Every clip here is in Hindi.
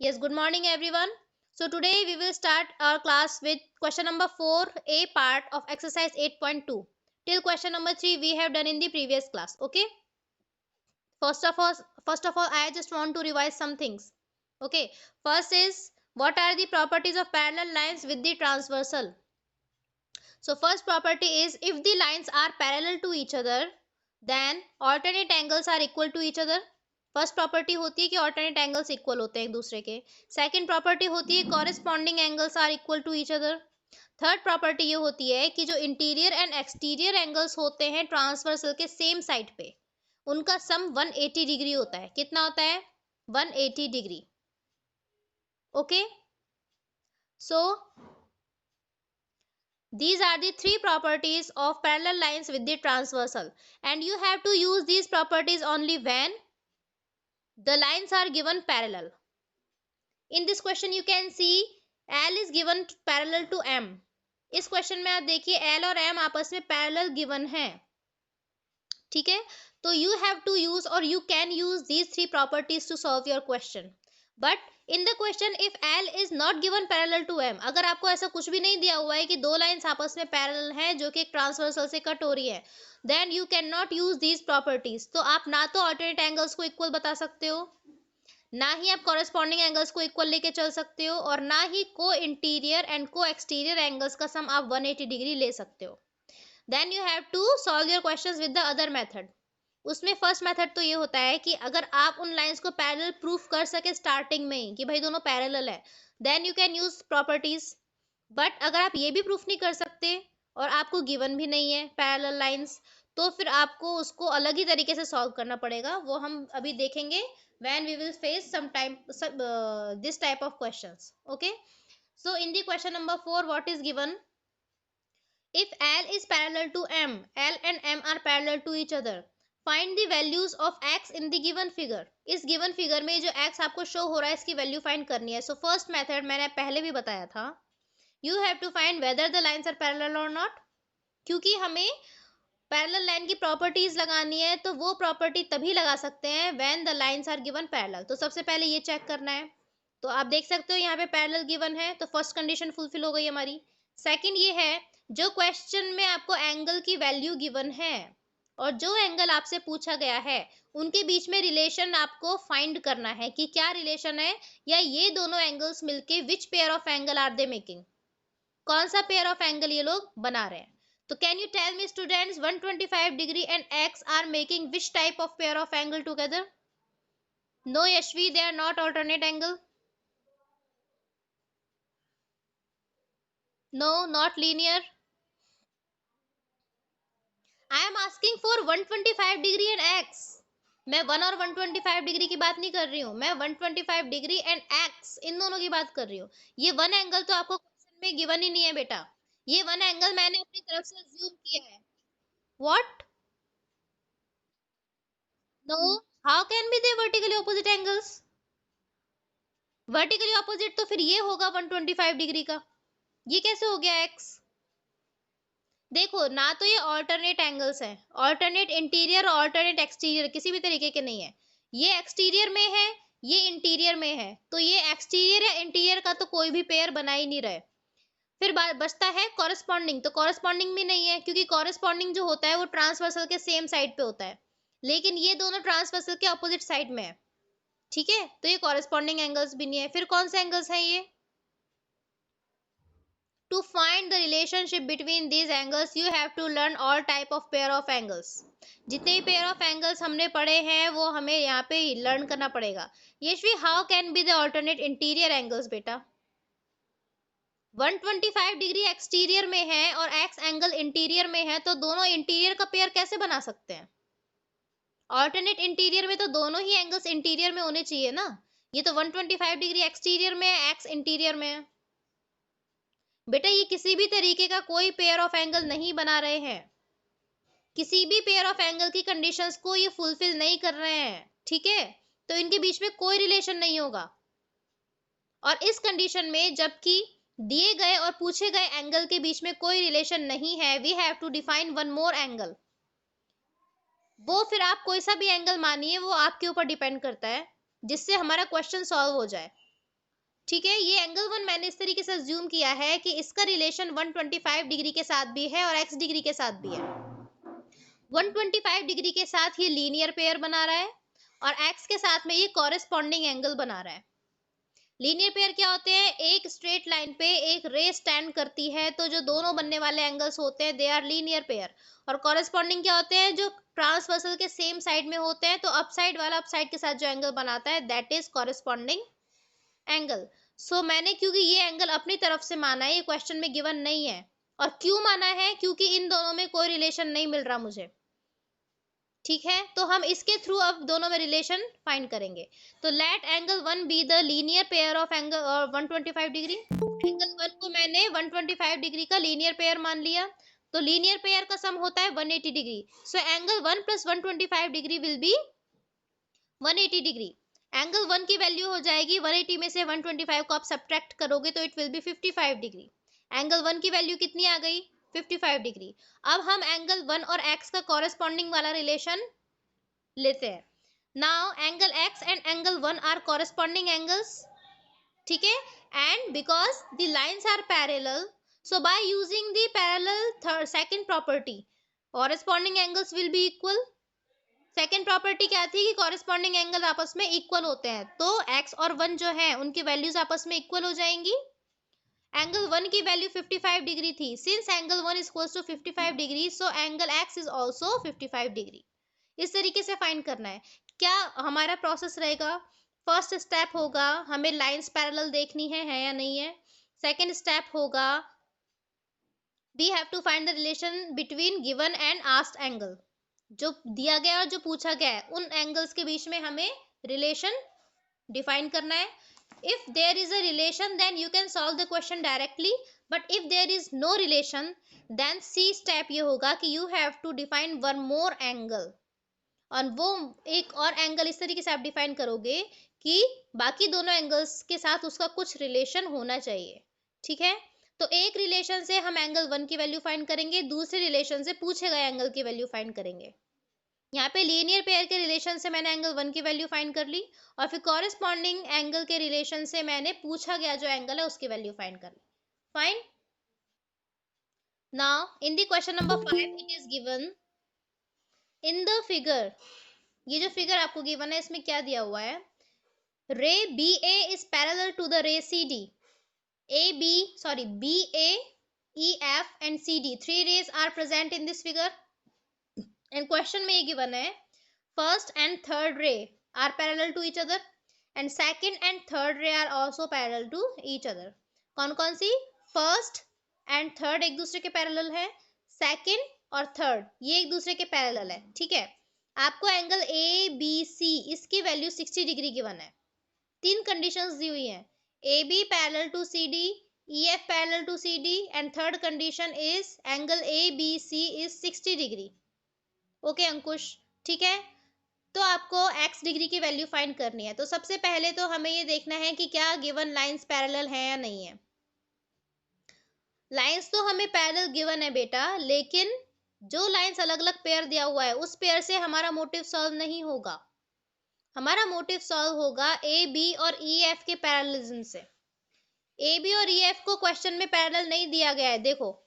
Yes, good morning everyone. So today we will start our class with question number 4, A part of exercise 8.2. Till question number 3 we have done in the previous class. Okay? First of all, I just want to revise some things. Okay? First is what are the properties of parallel lines with the transversal? So first property is if the lines are parallel to each other, then alternate angles are equal to each other. First property होती है कि ऑल्टरनेट एंगल्स इक्वल होते हैं एक दूसरे के. सेकंड प्रॉपर्टी होती है corresponding angles are equal to each other. Third property ये होती है कि जो इंटीरियर एंड एक्सटीरियर एंगल्स होते हैं ट्रांसवर्सल के सेम साइड पे, उनका सम 180 डिग्री होता है. कितना होता है? 180 degree. Okay, so these are the three properties of parallel lines with the transversal, and you have to use these properties only when the lines are given parallel. In this question you can see L is given parallel to M. इस क्वेश्चन में आप देखिए L और M आपस में पैरेलल गिवन है. ठीक है, तो यू हैव टू यूज और you can use these three properties to solve your question. But in the question if L is not given parallel to M, अगर आपको ऐसा कुछ भी नहीं दिया हुआ है कि दो लाइंस आपस में पैरेलल हैं जो कि एक ट्रांसवर्सल से कट हो रही है, then you can not use these properties. तो आप ना तो ऑल्टरनेट एंगल्स को इक्वल बता सकते हो, ना ही आप कॉरेस्पॉन्डिंग एंगल्स को इक्वल लेके चल सकते हो, और ना ही को इंटीरियर एंड को एक्सटीरियर एंगल्स का सम आप 180 डिग्री ले सकते हो. Then you have to solve your questions with the other method. उसमें फर्स्ट मेथड तो ये होता है कि अगर आप उन लाइंस को पैरेलल प्रूफ कर सके स्टार्टिंग में ही कि भाई दोनों पैरेलल है, then you can use properties. But अगर आप ये भी प्रूफ नहीं कर सकते और आपको गिवन भी नहीं है पैरेलल लाइंस, तो फिर आपको उसको अलग ही तरीके से सॉल्व करना पड़ेगा. वो हम अभी देखेंगे when we will face some time this type of questions. Okay, so in the question number 4 what is given? If L is parallel to M, L and M are parallel to each other, find the values of x in the given figure. इस given figure में जो x आपको शो हो रहा है इसकी वैल्यू फाइंड करनी है. सो फर्स्ट मेथड मैंने पहले भी बताया था, you have to find whether the lines are parallel और नॉट. क्योंकि हमें पैरेलल लाइन की प्रॉपर्टीज लगानी है, तो वो प्रॉपर्टी तभी लगा सकते हैं when the lines are given parallel. तो सबसे पहले ये चेक करना है. तो आप देख सकते हो यहाँ पे पैरेलल गिवन है, तो फर्स्ट कंडीशन फुलफिल हो गई हमारी. सेकंड ये है, जो क्वेश्चन में आपको एंगल की वैल्यू गिवन है और जो एंगल आपसे पूछा गया है, उनके बीच में रिलेशन आपको फाइंड करना है कि क्या रिलेशन है, या ये दोनों एंगल्स मिलके which pair of angle are they making, कौन सा पेयर ऑफ एंगल ये लोग बना रहे हैं. तो can you tell me students 125 degree and x are making which type of pair of angle together? No Yashvi, they are not alternate angle. No, not linear. I am asking for 125 degree and x. मैं 1 और 125 डिग्री की बात नहीं कर रही हूँ, मैं 125 डिग्री एंड x इन दोनों की बात कर रही हूँ. ये वन एंगल तो आपको क्वेश्चन में गिवन ही नहीं है बेटा. ये वन एंगल मैंने अपनी तरफ से अज्यूम किया है. What? No, how can be they vertically opposite angles? Vertically opposite तो फिर ये होगा 125 डिग्री का. ये कैसे हो गया x? देखो ना, तो ये ऑल्टरनेट एंगल्स हैं, ऑल्टरनेट इंटीरियर और ऑल्टरनेट एक्सटीरियर किसी भी तरीके के नहीं है. ये एक्सटीरियर में है, ये इंटीरियर में है, तो ये एक्सटीरियर या इंटीरियर का तो कोई भी पेयर बना ही नहीं रहे. फिर बचता है कॉरेस्पॉन्डिंग. तो कॉरेस्पॉन्डिंग भी नहीं है, क्योंकि कॉरेस्पॉन्डिंग जो होता है वो ट्रांसवर्सल के सेम साइड पे होता है, लेकिन ये दोनों ट्रांसवर्सल के अपोजिट साइड में है. ठीक है, तो ये कॉरेस्पॉन्डिंग एंगल्स भी नहीं है. फिर कौन से एंगल्स हैं ये? To find the relationship between these angles, you have to learn all type of pair of angles. जितने भी पेयर ऑफ एंगल्स हमने पढ़े हैं वो हमें यहाँ पे लर्न करना पड़ेगा. Yashvi, how can be the alternate interior angles बेटा? 125 डिग्री एक्सटीरियर में है और x एंगल इंटीरियर में है, तो दोनों इंटीरियर का पेयर कैसे बना सकते हैं? ऑल्टरनेट इंटीरियर में तो दोनों ही एंगल्स इंटीरियर में होने चाहिए ना. ये तो 125 डिग्री एक्सटीरियर में है, x इंटीरियर में है. बेटा ये किसी भी तरीके का कोई पेयर ऑफ एंगल नहीं बना रहे हैं, किसी भी पेयर ऑफ एंगल की कंडीशंस को ये फुलफिल नहीं कर रहे हैं. ठीक है, तो इनके बीच में कोई रिलेशन नहीं होगा. और इस कंडीशन में जबकि दिए गए और पूछे गए एंगल के बीच में कोई रिलेशन नहीं है, we have to define one more angle. वो फिर आप कोई सा भी एंगल मानिए, वो आपके ऊपर डिपेंड करता है, जिससे हमारा क्वेश्चन सॉल्व हो जाए. ठीक है, ये एंगल 1 मैंने इस तरीके से अज्यूम किया है कि इसका रिलेशन 125 डिग्री के साथ भी है और x डिग्री के साथ भी है। 125 डिग्री के साथ ये लीनियर पेयर बना रहा है और x के साथ में ये कॉरेस्पॉन्डिंग एंगल बना रहा है। लीनियर पेयर क्या होते हैं? एक स्ट्रेट लाइन पे एक रे स्टैंड करती है तो जो दोनों बनने वाले एंगल्स होते हैं दे आर लीनियर पेयर। और कॉरेस्पॉन्डिंग क्या होते हैं? जो ट्रांसवर्सल के सेम साइड में होते हैं, तो अप साइड वाला अप साइड के साथ जो एंगल बनाता है दैट इज कॉरेस्पॉन्डिंग एंगल। सो मैंने क्योंकि ये एंगल अपनी तरफ से माना है, ये क्वेश्चन में गिवन नहीं है। और क्यों माना है? क्योंकि इन दोनों में कोई रिलेशन नहीं मिल रहा मुझे। ठीक है, तो हम इसके थ्रू अब दोनों में रिलेशन फाइंड करेंगे। तो let angle 1 be the linear pair of angle 125 degree. Angle 1 को मैंने 125 डिग्री का लीनियर पेयर मान लिया। तो लीनियर पेयर का सम होता है 180 degree. So angle 1 plus 125 degree will be 180 degree. Angle 1 की वैल्यू हो जाएगी 180 में से 125 को आप सब्ट्रैक्ट करोगे तो it will be 55 degree. Angle 1 की वैल्यू कितनी आ गई? 55 डिग्री। अब हम एंगल 1 और x का कॉरेस्पॉन्डिंग वाला रिलेशन लेते हैं। Now angle x and angle 1 are corresponding angles. ठीक है, and because the lines are parallel, so by using the parallel second property corresponding angles will be equal. Second property क्या थी? कि कॉरेस्पॉन्डिंग एंगल आपस में इक्वल होते हैं, तो x और 1 जो है उनकी वैल्यूज आपस में इक्वल हो जाएंगी। एंगल 1 की वैल्यू 55 डिग्री थी। Since angle 1 is equals to 55 degree, so angle x is also 55 degree. इस तरीके से फाइंड करना है। क्या हमारा प्रोसेस रहेगा? फर्स्ट स्टेप होगा हमें लाइंस पैरेलल देखनी है या नहीं है। सेकेंड स्टेप होगा we have to find the relation between given and asked angle. जो दिया गया और जो पूछा गया है उन एंगल्स के बीच में हमें रिलेशन डिफाइन करना है। If there is a relation then you can solve the question directly, but if there is no relation then सी स्टेप ये होगा कि you have to define one more angle. और वो एक और एंगल इस तरीके से आप डिफाइन करोगे कि बाकी दोनों एंगल्स के साथ उसका कुछ रिलेशन होना चाहिए। ठीक है, तो एक रिलेशन से हम एंगल 1 की वैल्यू फाइंड करेंगे, दूसरे रिलेशन से पूछे गए एंगल की वैल्यू फाइंड करेंगे। यहाँ पे लीनियर पेयर के रिलेशन से मैंने एंगल 1 की वैल्यू फाइंड कर ली और फिर कॉरेस्पॉन्डिंग एंगल के रिलेशन से मैंने पूछा गया जो एंगल है उसकी वैल्यू फाइंड कर ली। Fine. Now in the question number 5 it is given in the figure. ये जो फिगर आपको गिवन है इसमें क्या दिया हुआ है? Ray B A is parallel to the ray C D. B A E F and C D, three rays are present in this figure. And question में ये गिवन है first and third ray are parallel to each other and second and third ray are also parallel to each other. कौन कौन सी? फर्स्ट एंड थर्ड एक दूसरे के पैरेलल है, सेकंड और थर्ड ये एक दूसरे के पैरेलल है। ठीक है, आपको एंगल ए बी सी इसकी वैल्यू 60 डिग्री गिवन है। तीन कंडीशंस दी हुई हैं, A B parallel to C D, E F parallel to C D and third condition is angle A B C is 60 degree. Okay Ankush, ठीक है। तो आपको x डिग्री की वैल्यू फाइंड करनी है। तो सबसे पहले तो हमें ये देखना है कि क्या गिवन लाइंस पैरेलल है या नहीं है। लाइंस तो हमें पैरेलल गिवन है बेटा, लेकिन जो लाइंस अलग अलग पेयर दिया हुआ है उस पेयर से हमारा मोटिव सॉल्व नहीं होगा। हमारा मोटिव सॉल्व होगा ए बी और ई एफ के पैरेललिज्म से। ए बी और ई एफ को क्वेश्चन में पैरेलल नहीं दिया गया है। देखो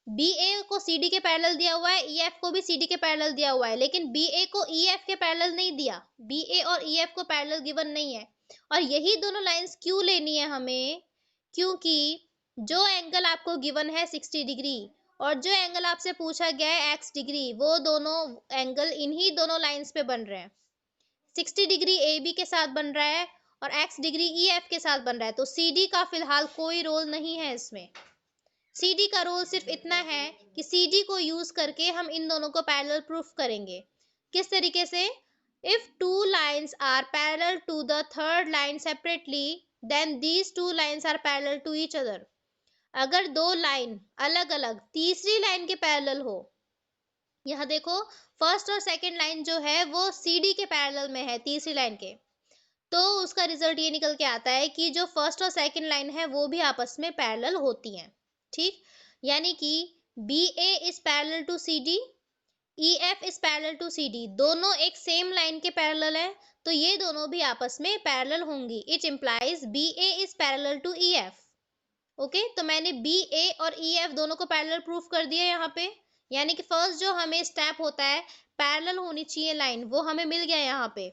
बी ए को सी डी के पैरेलल दिया हुआ है, ई एफ को भी सी डी के पैरेलल दिया हुआ है, लेकिन बी ए को ई एफ के पैरेलल नहीं दिया। बी ए और ई एफ को पैरेलल गिवन नहीं है। और यही दोनों लाइंस क्यों लेनी है हमें? क्योंकि जो एंगल आपको गिवन है 60 डिग्री और जो एंगल आपसे पूछा गया है x डिग्री, वो दोनों एंगल इन्हीं दोनों लाइंस पे बन रहे हैं। 60 डिग्री ए बी के साथ बन रहा है और x डिग्री ई एफ के साथ बन रहा है। तो सी डी का फिलहाल कोई रोल नहीं है इसमें। CD का रोल सिर्फ इतना है कि CD को यूज करके हम इन दोनों को पैरेलल प्रूफ करेंगे। किस तरीके से? If two lines are parallel to the third line separately then these two lines are parallel to each other. अगर दो लाइन अलग अलग तीसरी लाइन के पैरेलल हो, यहाँ देखो फर्स्ट और सेकंड लाइन जो है वो CD के पैरेलल में है तीसरी लाइन के, तो उसका रिजल्ट ये निकल के आता है कि जो फर्स्ट और सेकंड लाइन है वो भी आपस में पैरेलल होती हैं। ठीक, यानी कि B A is parallel to C D EF is parallel to CD, दोनों एक सेम लाइन के पैरेलल है, तो ये दोनों भी आपस में पैरेलल होंगी। It implies BA is parallel to EF। Okay, तो मैंने BA और EF दोनों को पैरेलल प्रूफ कर दिया यहाँ पे, यानी कि फर्स्ट जो हमें स्टेप होता है पैरेलल होनी चाहिए लाइन, वो हमें मिल गया यहाँ पे।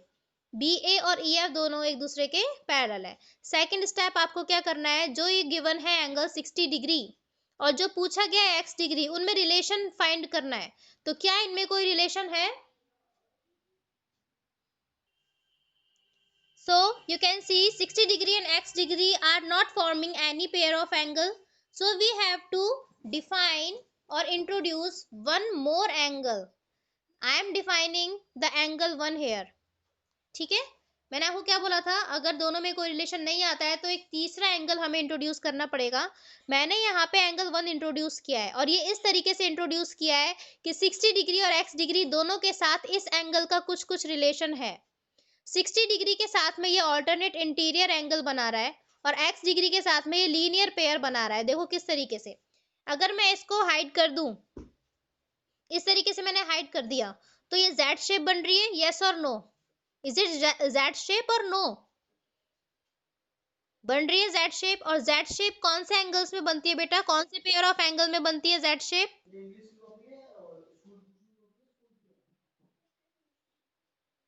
BA और EF दोनों एक दूसरे के पैरेलल है। सेकंड स्टेप आपको क्या करना है, जो ये गिवन है एंगल 60 डिग्री और जो पूछा गया है x डिग्री, उनमें रिलेशन फाइंड करना है। तो क्या इनमें कोई रिलेशन है? So you can see 60 degree and x degree are not forming any pair of angle. So we have to define or introduce one more angle. I am defining the angle 1 here. ठीक है, मैंने आपको क्या बोला था, अगर दोनों में कोई रिलेशन नहीं आता है तो एक तीसरा एंगल हमें इंट्रोड्यूस करना पड़ेगा। मैंने यहाँ पे एंगल 1 इंट्रोड्यूस किया है और ये इस तरीके से इंट्रोड्यूस किया है कि 60 डिग्री और x डिग्री दोनों के साथ इस एंगल का कुछ कुछ रिलेशन है। 60 डिग्री के साथ में ये ऑल्टरनेट इंटीरियर एंगल बना रहा है और x डिग्री के साथ में ये लीनियर पेयर बना रहा है। देखो किस तरीके से, अगर मैं इसको हाइड कर दूं, इस तरीके से मैंने हाइड कर दिया, तो ये Z शेप बन रही है, यस और no? Is it Z shape और नो? बन रही है Z शेप। और Z शेप कौन से एंगल्स में बनती है बेटा, कौन से पेयर ऑफ एंगल में बनती है Z शेप?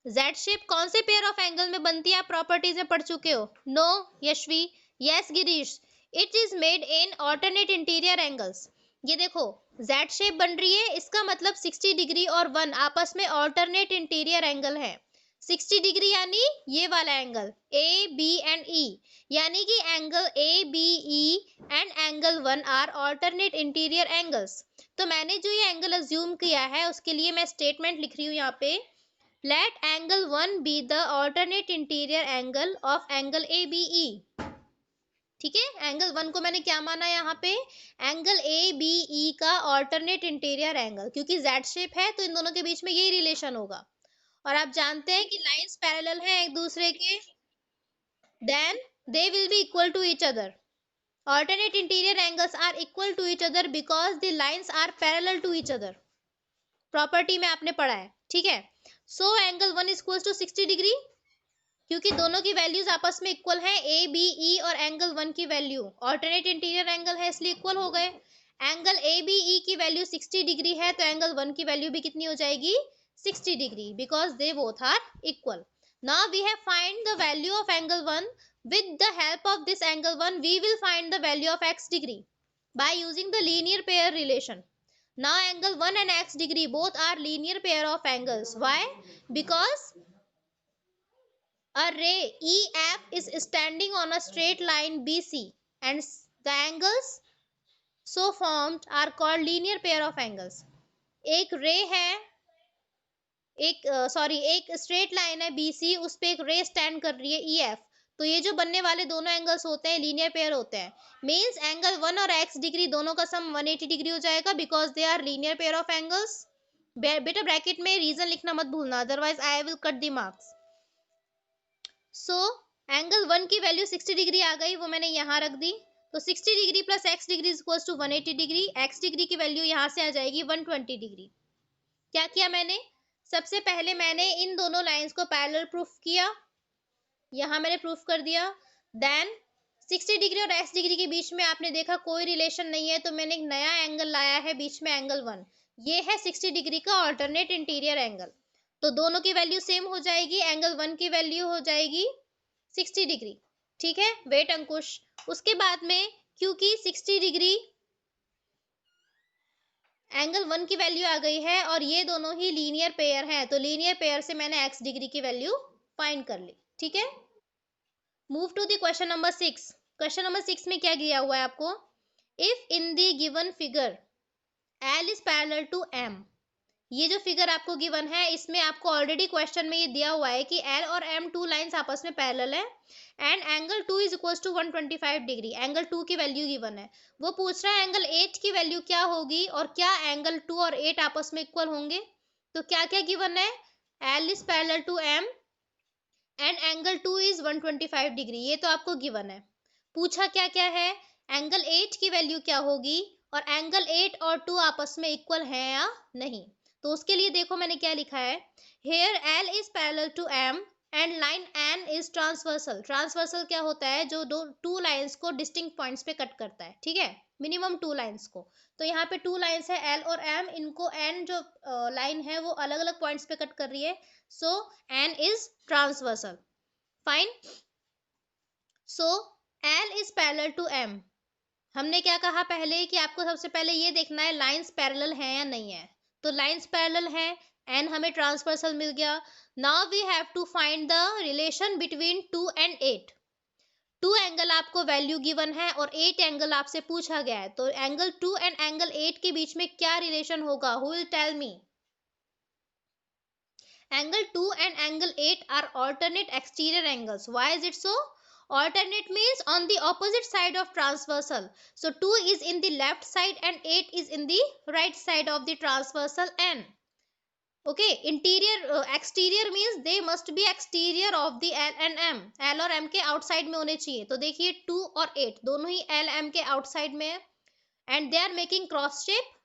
Z शेप कौन से पेयर ऑफ एंगल में बनती है, आप प्रॉपर्टीज में पढ़ चुके हो? No Yashvi, yes Girish, it is made in alternate interior angles. ये देखो Z शेप बन रही है, इसका मतलब 60 डिग्री और 1 आपस में ऑल्टरनेट इंटीरियर एंगल है। 60 डिग्री यानी ये वाला angle A B and E, यानी कि angle A B E and angle 1 are alternate interior angles. तो मैंने जो ये एंगल अज्यूम किया है उसके लिए मैं स्टेटमेंट लिख रही हूँ यहाँ पे, let angle 1 be the alternate interior angle of angle ABE। ठीक है, एंगल 1 को मैंने क्या माना यहाँ पे, एंगल ABE का ऑल्टरनेट इंटीरियर एंगल, क्योंकि Z शेप है तो इन दोनों के बीच में यही रिलेशन होगा। और आप जानते हैं कि लाइंस पैरेलल हैं एक दूसरे के, then they will be equal to each other. Alternate interior angles are equal to each other because the lines are parallel to each other. Property में आपने पढ़ा है, ठीक है। So angle 1 is equal to 60 degree, क्योंकि दोनों की वैल्यूज आपस में इक्वल है, ए बी ई और एंगल 1 की वैल्यू ऑल्टरनेट इंटीरियर एंगल है इसलिए इक्वल हो गए। एंगल ए बी ई की वैल्यू 60 डिग्री है तो एंगल 1 की वैल्यू भी कितनी हो जाएगी, 60 degree, because they both are equal. Now we have find the value of angle 1। With the help of this angle 1 we will find the value of x degree by using the linear pair relation. Now angle 1 and x degree both are linear pair of angles. Why? Because a ray EF is standing on a straight line BC and the angles so formed are called linear pair of angles. एक रे है, एक स्ट्रेट लाइन है BC, उस पे एक रे स्टैंड कर रही है EF, तो ये जो बनने वाले दोनों एंगल्स होते हैं लीनियर पेयर होते हैं। मींस एंगल 1 और x डिग्री दोनों का सम 180 डिग्री हो जाएगा because they are linear pair of angles. बेटा ब्रैकेट में रीजन लिखना मत भूलना, otherwise I will cut the marks. So angle 1 की वैल्यू 60 डिग्री आ गई, वो मैंने यहाँ रख दी। तो 60 degree plus x degree is equal to 180 degree. x degree की वैल्यू यहाँ से आ जाएगी 120 डिग्री। क्या किया मैंने, सबसे पहले मैंने इन दोनों लाइंस को पैरेलल प्रूफ किया, यहाँ मैंने प्रूफ कर दिया। देन 60 डिग्री और x डिग्री के बीच में आपने देखा कोई रिलेशन नहीं है, तो मैंने एक नया एंगल लाया है बीच में, एंगल 1, ये है 60 डिग्री का ऑल्टरनेट इंटीरियर एंगल, तो दोनों की वैल्यू सेम हो जाएगी, एंगल 1 की वैल्यू हो जाएगी 60 डिग्री। ठीक है, वेट अंकुश। उसके बाद में क्योंकि 60 डिग्री एंगल 1 की वैल्यू आ गई है और ये दोनों ही लीनियर पेयर हैं, तो लीनियर पेयर से मैंने x डिग्री की वैल्यू फाइंड कर ली। ठीक है, move to the question number 6। Question number 6 में क्या दिया हुआ है आपको, if in the given figure L is parallel to M। ये जो फिगर आपको गिवन है इसमें आपको ऑलरेडी क्वेश्चन में ये दिया हुआ है कि L और M टू लाइंस आपस में पैरेलल है and angle 2 is equal to 125 degree. Angle 2 की वैल्यू गिवन है, वो पूछ रहा है एंगल 8 की वैल्यू क्या होगी और क्या एंगल 2 और 8 आपस में इक्वल होंगे। तो क्या क्या गिवन है, L is parallel to M and angle 2 is 125 degree, ये तो आपको गिवन है। पूछा क्या क्या है, एंगल 8 की वैल्यू क्या होगी और एंगल 8 और 2 आपस में इक्वल है या नहीं। तो उसके लिए देखो मैंने क्या लिखा है, here L is parallel to M and line N is transversal. Transversal क्या होता है, जो दो टू लाइंस को डिस्टिंक्ट पॉइंट्स पे कट करता है, ठीक है, मिनिमम टू लाइंस को। तो यहाँ पे टू लाइंस है एल और एम, इनको एन जो लाइन है वो अलग अलग पॉइंट्स पे कट कर रही है, so N is transversal. Fine. So L is parallel to M. हमने क्या कहा पहले कि आपको सबसे पहले ये देखना है लाइंस पैरेलल हैं या नहीं है। तो लाइंस पैरेलल हैं एंड हमें ट्रांसवर्सल मिल गया। Now we have to find the relation between 2 and 8। 2 angle आपको वैल्यू गिवन है और 8 एंगल आपसे पूछा गया है, तो एंगल 2 एंड एंगल 8 के बीच में क्या रिलेशन होगा, who will tell me. Angle 2 and angle 8 are alternate exterior angles. Why is it so? Alternate means on the opposite side of transversal. So 2 is in the left side and 8 is in the right side of the transversal N. Okay, exterior means they must be exterior of the L and M. L और M के outside में होने चाहिए। तो देखिए 2 और 8 दोनों ही L M के outside में है and they are making cross shape.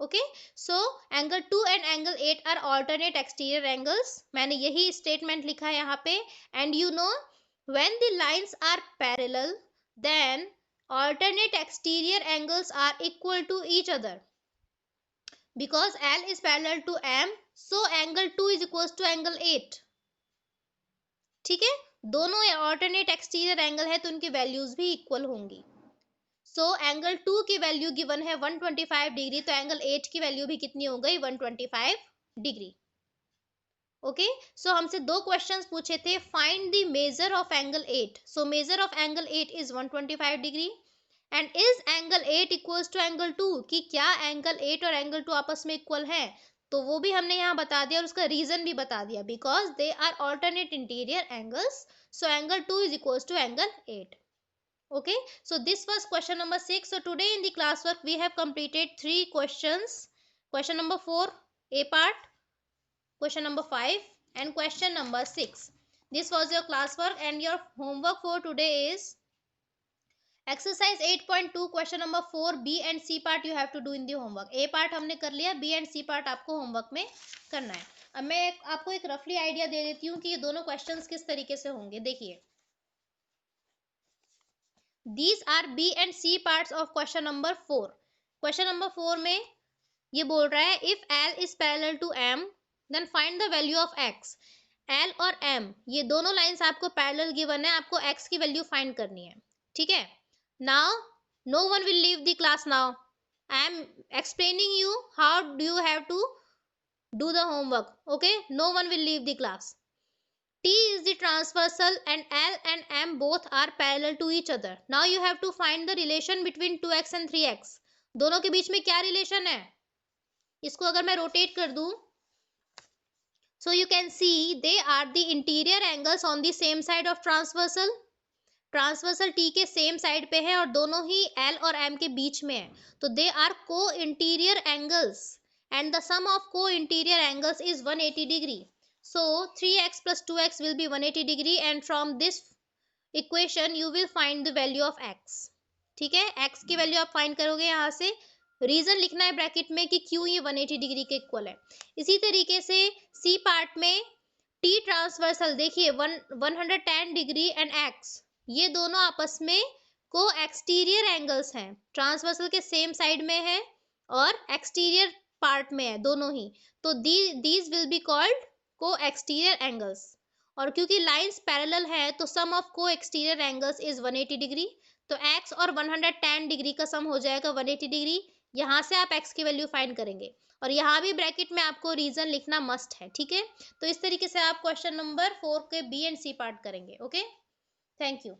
Okay, so angle 2 and angle 8 are alternate exterior angles. मैंने यही statement लिखा है यहाँ पे। And you know, when the lines are parallel, then alternate exterior angles are equal to each other. Because L is parallel to M, so angle 2 is equals to angle 8. ठीक है, दोनों alternate exterior angle है तो उनकी values भी equal होंगी। सो एंगल 2 की वैल्यू गिवन है 125 डिग्री, तो एंगल 8 की वैल्यू भी कितनी हो गई, 125 डिग्री। ओके, सो हमसे दो क्वेश्चंस पूछे थे, find the measure of angle 8। So measure of angle 8 is 125 degree and is angle 8 equals to angle 2, कि क्या एंगल 8 और एंगल 2 आपस में इक्वल है। तो वो भी हमने यहाँ बता दिया और उसका रीजन भी बता दिया, because they are alternate interior angles, so angle 2 is equals to angle 8। Okay, so this was question number 6. So today in the classwork we have completed 3 questions. Question number 4 A part, question number 5 and question number 6. This was your classwork and your homework for today is exercise 8.2 question number 4 B and C part you have to do in the homework. A part हमने कर लिया, B and C part आपको homework में करना है। अब मैं आपको एक रफली आइडिया दे देती हूँ कि ये दोनों questions किस तरीके से होंगे। देखिए, These are B and C parts of question number 4. Question number 4 में ये बोल रहा है if L is parallel to M then find the value of X. L और M ये दोनों लाइंस आपको पैरेलल गिवन है, आपको X की वैल्यू फाइंड करनी है, ठीक है। Now no one will leave the class now. I am explaining you how do you have to do the homework. Okay, no one will leave the class. T is the transversal and L and M both are parallel to each other. Now you have to find the relation between 2x and 3x. दोनों के बीच में क्या रिलेशन है, इसको अगर मैं रोटेट कर दूं, so you can see they are the interior angles on the same side of transversal. Transversal T के सेम साइड पे है और दोनों ही L और M के बीच में है, तो they are co interior angles and the sum of co interior angles is 180 degree. So 3x plus 2x will be 180 degree and from this equation you will find the value of x. ठीक है, x की वैल्यू आप फाइंड करोगे, यहाँ से रीजन लिखना है ब्रैकेट में कि क्यों ये 180 डिग्री के इक्वल है। इसी तरीके से C पार्ट में T ट्रांसवर्सल देखिए 110 डिग्री एंड x, ये दोनों आपस में को एक्सटीरियर एंगल्स हैं, ट्रांसवर्सल के सेम साइड में है और एक्सटीरियर पार्ट में है दोनों ही, तो दीज विल बी कॉल्ड को एक्सटीरियर एंगल्स। और क्योंकि लाइंस पैरेलल है तो सम ऑफ को एक्सटीरियर एंगल्स इज 180 डिग्री, तो x और 110 डिग्री का सम हो जाएगा 180 डिग्री। यहाँ से आप x की वैल्यू फाइंड करेंगे और यहाँ भी ब्रैकेट में आपको रीजन लिखना मस्ट है, ठीक है। तो इस तरीके से आप क्वेश्चन नंबर 4 के B एंड C पार्ट करेंगे। Okay, thank you.